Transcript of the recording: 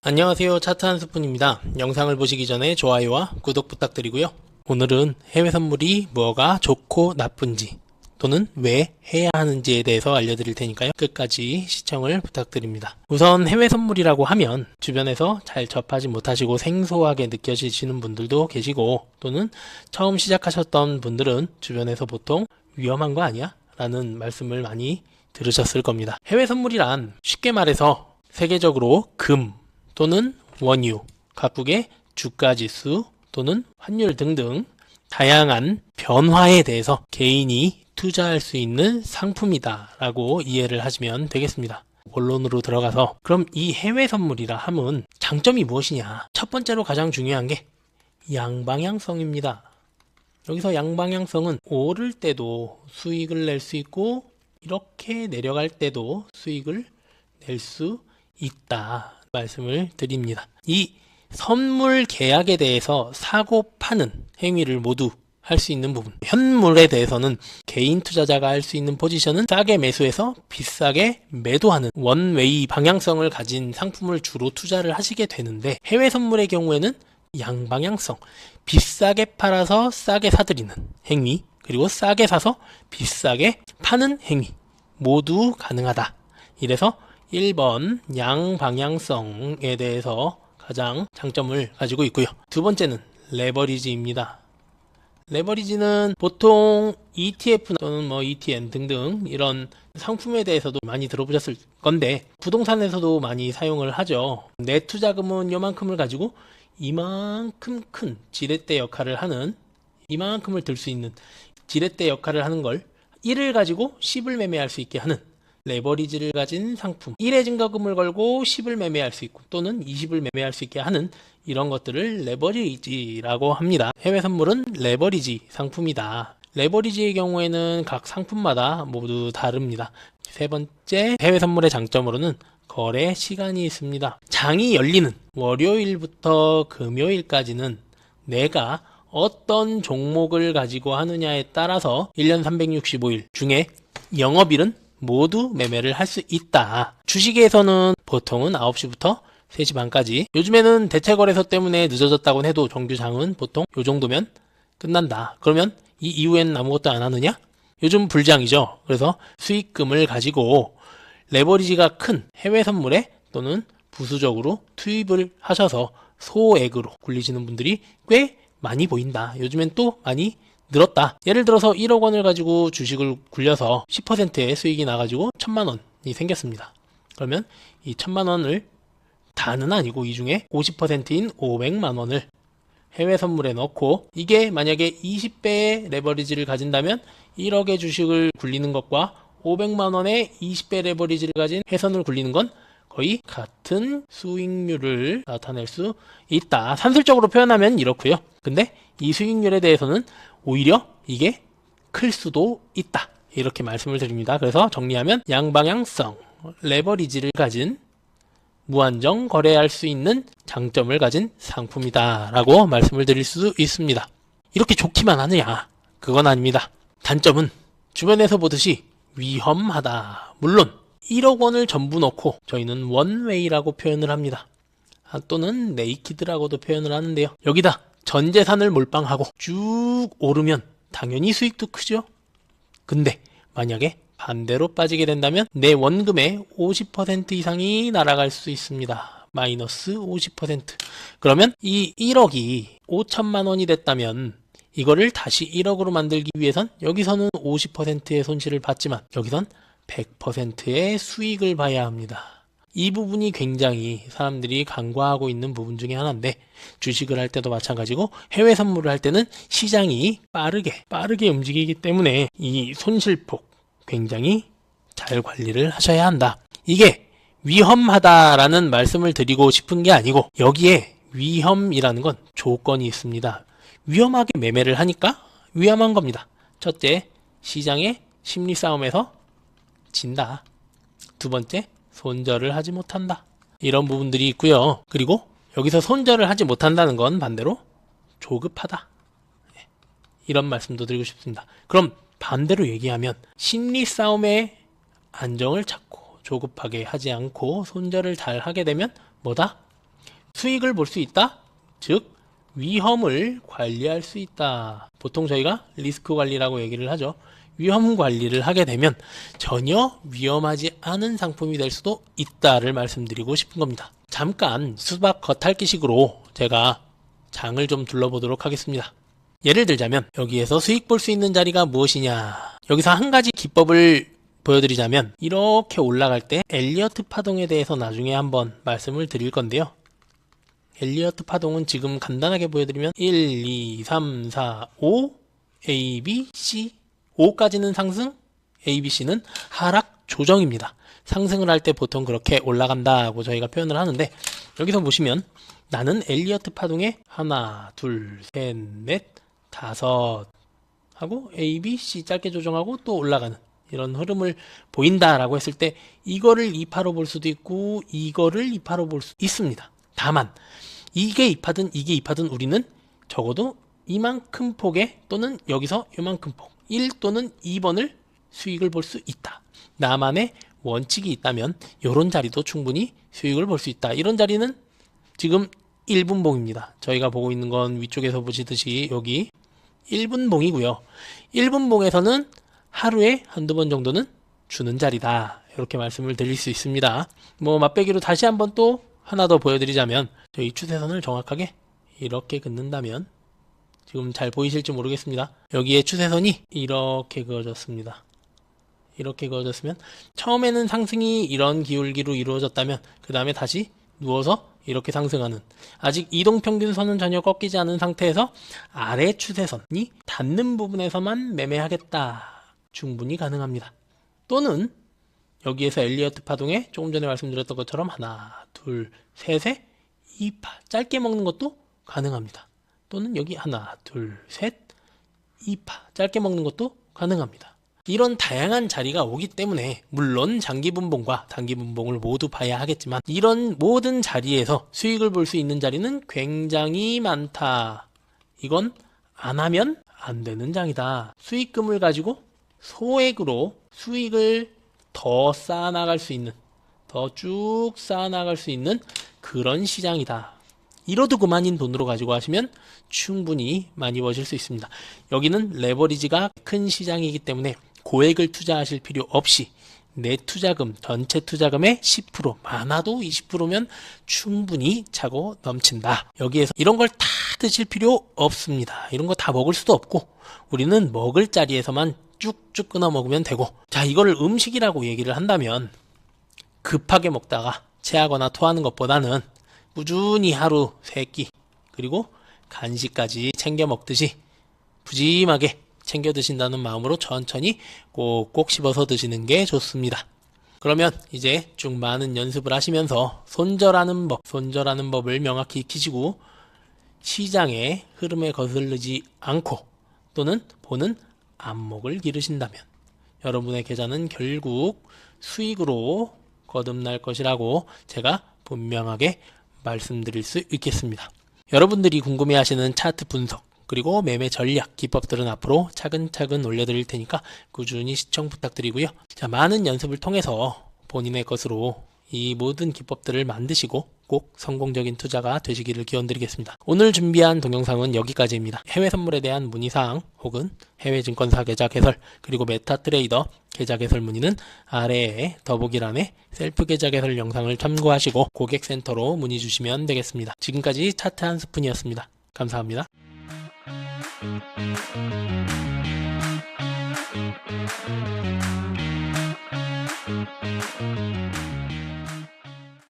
안녕하세요. 차트 한 스푼입니다. 영상을 보시기 전에 좋아요와 구독 부탁드리고요. 오늘은 해외 선물이 뭐가 좋고 나쁜지 또는 왜 해야 하는지에 대해서 알려드릴 테니까요. 끝까지 시청을 부탁드립니다. 우선 해외 선물이라고 하면 주변에서 잘 접하지 못하시고 생소하게 느껴지시는 분들도 계시고, 또는 처음 시작하셨던 분들은 주변에서 보통 위험한 거 아니야? 라는 말씀을 많이 들으셨을 겁니다. 해외 선물이란 쉽게 말해서 세계적으로 금 또는 원유, 각국의 주가지수 또는 환율 등등 다양한 변화에 대해서 개인이 투자할 수 있는 상품이다 라고 이해를 하시면 되겠습니다. 본론으로 들어가서, 그럼 이 해외 선물이라 함은 장점이 무엇이냐? 첫 번째로 가장 중요한 게 양방향성입니다. 여기서 양방향성은 오를 때도 수익을 낼 수 있고 이렇게 내려갈 때도 수익을 낼 수 있다 말씀을 드립니다. 이 선물 계약에 대해서 사고 파는 행위를 모두 할 수 있는 부분, 현물에 대해서는 개인 투자자가 할 수 있는 포지션은 싸게 매수해서 비싸게 매도하는 원웨이 방향성을 가진 상품을 주로 투자를 하시게 되는데, 해외 선물의 경우에는 양방향성, 비싸게 팔아서 싸게 사들이는 행위, 그리고 싸게 사서 비싸게 파는 행위 모두 가능하다. 이래서 1번 양방향성에 대해서 가장 장점을 가지고 있고요. 두 번째는 레버리지입니다. 레버리지는 보통 ETF 또는 ETN 등등 이런 상품에 대해서도 많이 들어보셨을 건데, 부동산에서도 많이 사용을 하죠. 내 투자금은 요만큼을 가지고 이만큼 큰 지렛대 역할을 하는, 이만큼을 들 수 있는 지렛대 역할을 하는 걸 1을 가지고 10을 매매할 수 있게 하는 레버리지를 가진 상품, 1의 증거금을 걸고 10을 매매할 수 있고 또는 20을 매매할 수 있게 하는 이런 것들을 레버리지라고 합니다. 해외 선물은 레버리지 상품이다. 레버리지의 경우에는 각 상품마다 모두 다릅니다. 세 번째 해외 선물의 장점으로는 거래 시간이 있습니다. 장이 열리는 월요일부터 금요일까지는 내가 어떤 종목을 가지고 하느냐에 따라서 1년 365일 중에 영업일은 모두 매매를 할 수 있다. 주식에서는 보통은 9시부터 3시 반까지, 요즘에는 대체거래소 때문에 늦어졌다고 해도 정규장은 보통 요 정도면 끝난다. 그러면 이 이후에는 아무것도 안 하느냐? 요즘 불장이죠. 그래서 수익금을 가지고 레버리지가 큰 해외 선물에 또는 부수적으로 투입을 하셔서 소액으로 굴리시는 분들이 꽤 많이 보인다. 요즘엔 또 많이 늘었다. 예를 들어서 1억 원을 가지고 주식을 굴려서 10%의 수익이 나가지고 1000만 원이 생겼습니다. 그러면 이 1000만 원을 다는 아니고 이 중에 50%인 500만 원을 해외 선물에 넣고, 이게 만약에 20배의 레버리지를 가진다면 1억의 주식을 굴리는 것과 500만 원의 20배 레버리지를 가진 회선을 굴리는 건 거의 같은 수익률을 나타낼 수 있다. 산술적으로 표현하면 이렇고요. 근데 이 수익률에 대해서는 오히려 이게 클 수도 있다. 이렇게 말씀을 드립니다. 그래서 정리하면 양방향성, 레버리지를 가진 무한정 거래할 수 있는 장점을 가진 상품이다 라고 말씀을 드릴 수 있습니다. 이렇게 좋기만 하느냐? 그건 아닙니다. 단점은 주변에서 보듯이 위험하다. 물론 1억 원을 전부 넣고 저희는 원웨이라고 표현을 합니다. 또는 네이키드라고도 표현을 하는데요. 여기다 전 재산을 몰빵하고 쭉 오르면 당연히 수익도 크죠. 근데 만약에 반대로 빠지게 된다면 내 원금의 50% 이상이 날아갈 수 있습니다. 마이너스 50%. 그러면 이 1억이 5천만 원이 됐다면 이거를 다시 1억으로 만들기 위해선 여기서는 50%의 손실을 봤지만 여기선 100%의 수익을 봐야 합니다. 이 부분이 굉장히 사람들이 간과하고 있는 부분 중에 하나인데, 주식을 할 때도 마찬가지고 해외 선물을 할 때는 시장이 빠르게 움직이기 때문에 이 손실폭 굉장히 잘 관리를 하셔야 한다. 이게 위험하다라는 말씀을 드리고 싶은 게 아니고, 여기에 위험이라는 건 조건이 있습니다. 위험하게 매매를 하니까 위험한 겁니다. 첫째, 시장의 심리 싸움에서 진다. 두 번째, 손절을 하지 못한다. 이런 부분들이 있고요. 그리고 여기서 손절을 하지 못한다는 건 반대로 조급하다. 이런 말씀도 드리고 싶습니다. 그럼 반대로 얘기하면 심리 싸움에 안정을 찾고 조급하게 하지 않고 손절을 잘 하게 되면 뭐다? 수익을 볼 수 있다? 즉 위험을 관리할 수 있다. 보통 저희가 리스크 관리라고 얘기를 하죠. 위험 관리를 하게 되면 전혀 위험하지 않은 상품이 될 수도 있다를 말씀드리고 싶은 겁니다. 잠깐 수박 겉핥기식으로 제가 장을 좀 둘러보도록 하겠습니다. 예를 들자면 여기에서 수익 볼 수 있는 자리가 무엇이냐, 여기서 한 가지 기법을 보여드리자면 이렇게 올라갈 때 엘리어트 파동에 대해서 나중에 한번 말씀을 드릴 건데요. 엘리어트 파동은 지금 간단하게 보여드리면 1, 2, 3, 4, 5 A, B, C 5까지는 상승, A, B, C는 하락 조정입니다. 상승을 할 때 보통 그렇게 올라간다고 저희가 표현을 하는데, 여기서 보시면 나는 엘리어트 파동에 하나, 둘, 셋, 넷, 다섯 하고 A, B, C 짧게 조정하고 또 올라가는 이런 흐름을 보인다라고 했을 때 이거를 2파로 볼 수도 있고 이거를 2파로 볼 수 있습니다. 다만 이게 2파든 이게 2파든 우리는 적어도 이만큼 폭에 또는 여기서 이만큼 폭 1 또는 2번을 수익을 볼 수 있다. 나만의 원칙이 있다면 이런 자리도 충분히 수익을 볼 수 있다. 이런 자리는 지금 1분봉입니다. 저희가 보고 있는 건 위쪽에서 보시듯이 여기 1분봉이고요. 1분봉에서는 하루에 한두 번 정도는 주는 자리다. 이렇게 말씀을 드릴 수 있습니다. 맛배기로 다시 한번 또 하나 더 보여드리자면 저희 추세선을 정확하게 이렇게 긋는다면 지금 잘 보이실지 모르겠습니다. 여기에 추세선이 이렇게 그어졌습니다. 이렇게 그어졌으면 처음에는 상승이 이런 기울기로 이루어졌다면 그 다음에 다시 누워서 이렇게 상승하는, 아직 이동평균선은 전혀 꺾이지 않은 상태에서 아래 추세선이 닿는 부분에서만 매매하겠다. 충분히 가능합니다. 또는 여기에서 엘리어트 파동에 조금 전에 말씀드렸던 것처럼 하나, 둘, 셋에 2파 짧게 먹는 것도 가능합니다. 또는 여기 하나, 둘, 셋, 2파 짧게 먹는 것도 가능합니다. 이런 다양한 자리가 오기 때문에 물론 장기 분봉과 단기 분봉을 모두 봐야 하겠지만 이런 모든 자리에서 수익을 볼 수 있는 자리는 굉장히 많다. 이건 안 하면 안 되는 장이다. 수익금을 가지고 소액으로 수익을 더 쌓아나갈 수 있는, 더 쭉 쌓아나갈 수 있는 그런 시장이다. 이러도 그만인 돈으로 가지고 하시면 충분히 많이 버실 수 있습니다. 여기는 레버리지가 큰 시장이기 때문에 고액을 투자하실 필요 없이 내 투자금, 전체 투자금의 10%, 많아도 20%면 충분히 차고 넘친다. 여기에서 이런 걸 다 드실 필요 없습니다. 이런 거 다 먹을 수도 없고 우리는 먹을 자리에서만 쭉쭉 끊어 먹으면 되고, 자, 이거를 음식이라고 얘기를 한다면 급하게 먹다가 체하거나 토하는 것보다는 꾸준히 하루 3끼 그리고 간식까지 챙겨 먹듯이 푸짐하게 챙겨 드신다는 마음으로 천천히 꼭꼭 씹어서 드시는 게 좋습니다. 그러면 이제 쭉 많은 연습을 하시면서 손절하는 법을 명확히 익히시고 시장의 흐름에 거슬리지 않고 또는 보는 안목을 기르신다면 여러분의 계좌는 결국 수익으로 거듭날 것이라고 제가 분명하게 말씀드릴 수 있겠습니다. 여러분들이 궁금해하시는 차트 분석 그리고 매매 전략 기법들은 앞으로 차근차근 올려드릴 테니까 꾸준히 시청 부탁드리고요. 자, 많은 연습을 통해서 본인의 것으로 이 모든 기법들을 만드시고 꼭 성공적인 투자가 되시기를 기원드리겠습니다. 오늘 준비한 동영상은 여기까지입니다. 해외 선물에 대한 문의사항 혹은 해외 증권사 계좌 개설 그리고 메타트레이더 계좌 개설 문의는 아래에 더보기란에 셀프 계좌 개설 영상을 참고하시고 고객센터로 문의 주시면 되겠습니다. 지금까지 차트 한 스푼이었습니다. 감사합니다.